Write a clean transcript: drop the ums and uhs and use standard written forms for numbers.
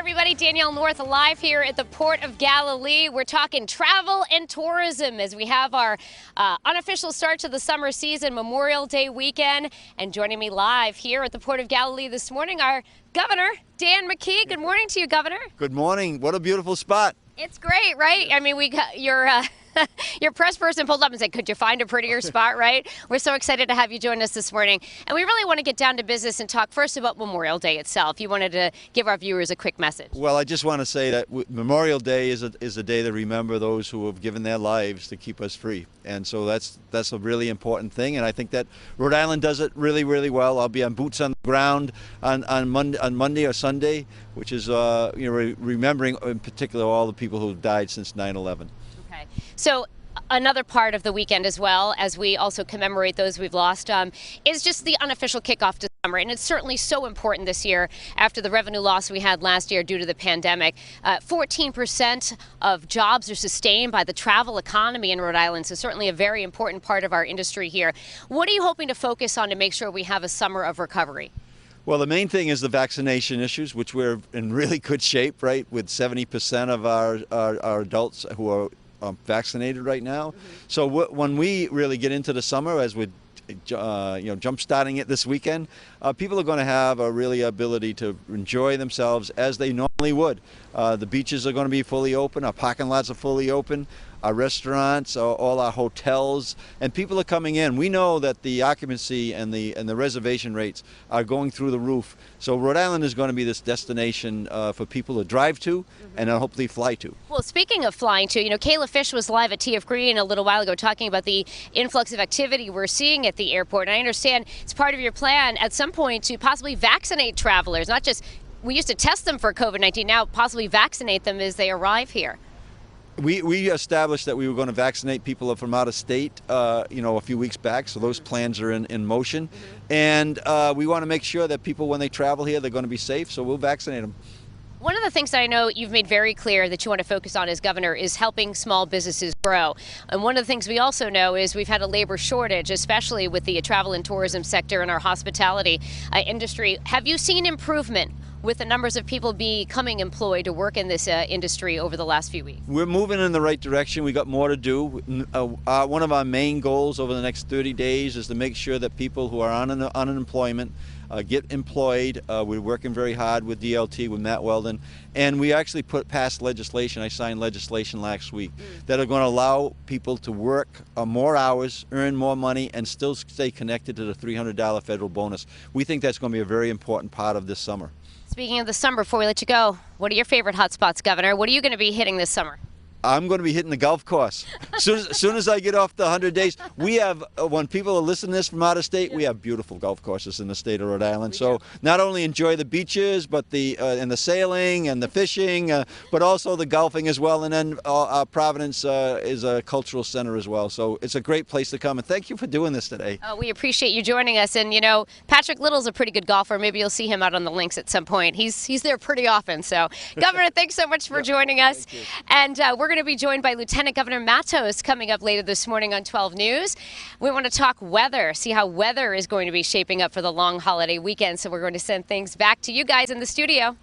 everybody, Danielle North live here at the Port of Galilee. We're talking travel and tourism as we have our unofficial start to the summer season, Memorial Day weekend. And joining me live here at the Port of Galilee this morning, our Governor, Dan McKee. Good morning to you, Governor. Good morning. What a beautiful spot. It's great, right? I mean, we got your press person pulled up and said, could you find a prettier spot, right? We're so excited to have you join us this morning. And we really want to get down to business and talk first about Memorial Day itself. You wanted to give our viewers a quick message. Well, I just want to say that Memorial Day is a day to remember those who have given their lives to keep us free. And so that's a really important thing. And I think that Rhode Island does it really, really well. I'll be on boots on the ground on Monday or Sunday, which is remembering in particular all the people who have died since 9/11. Okay. So another part of the weekend as well, as we also commemorate those we've lost, is just the unofficial kickoff to summer. And it's certainly so important this year after the revenue loss we had last year due to the pandemic. 14% of jobs are sustained by the travel economy in Rhode Island, so certainly a very important part of our industry here. What are you hoping to focus on to make sure we have a summer of recovery? Well, the main thing is the vaccination issues, which we're in really good shape, right, with 70% of our adults who are vaccinated right now. Mm-hmm. So when we really get into the summer, as we're jump starting it this weekend, people are going to have a really ability to enjoy themselves as they normally would. The beaches are going to be fully open, our parking lots are fully open, our restaurants, all our hotels, and people are coming in. We know that the occupancy and the reservation rates are going through the roof. So Rhode Island is going to be this destination for people to drive to and hopefully fly to. Well, speaking of flying to, Kayla Fish was live at TF Green a little while ago talking about the influx of activity we're seeing at the airport. And I understand it's part of your plan at some point to possibly vaccinate travelers, not just, we used to test them for COVID-19, now possibly vaccinate them as they arrive here. We established that we were going to vaccinate people from out of state, a few weeks back. So those plans are in motion. And we want to make sure that people, when they travel here, they're going to be safe. So we'll vaccinate them. One of the things that I know you've made very clear that you want to focus on as governor is helping small businesses grow. And one of the things we also know is we've had a labor shortage, especially with the travel and tourism sector and our hospitality industry. Have you seen improvement with the numbers of people becoming employed to work in this industry over the last few weeks? We're moving in the right direction. We got more to do. One of our main goals over the next 30 days is to make sure that people who are on unemployment get employed. We're working very hard with DLT, with Matt Weldon, and we actually passed legislation. I signed legislation last week that are going to allow people to work more hours, earn more money, and still stay connected to the $300 federal bonus. We think that's going to be a very important part of this summer. Speaking of the summer, before we let you go, what are your favorite hot spots, Governor? What are you going to be hitting this summer? I'm going to be hitting the golf course. Soon as I get off the 100 days, we have, when people are listening to this from out of state, we have beautiful golf courses in the state of Rhode Island. So not only enjoy the beaches, but and the sailing and the fishing, but also the golfing as well. And then Providence is a cultural center as well. So it's a great place to come. And thank you for doing this today. Oh, we appreciate you joining us. And Patrick Little's a pretty good golfer. Maybe you'll see him out on the links at some point. He's there pretty often. So, Governor, thanks so much for joining us. And we're going to be joined by Lieutenant Governor Matos coming up later this morning on 12 News. We want to talk weather, see how weather is going to be shaping up for the long holiday weekend. So we're going to send things back to you guys in the studio.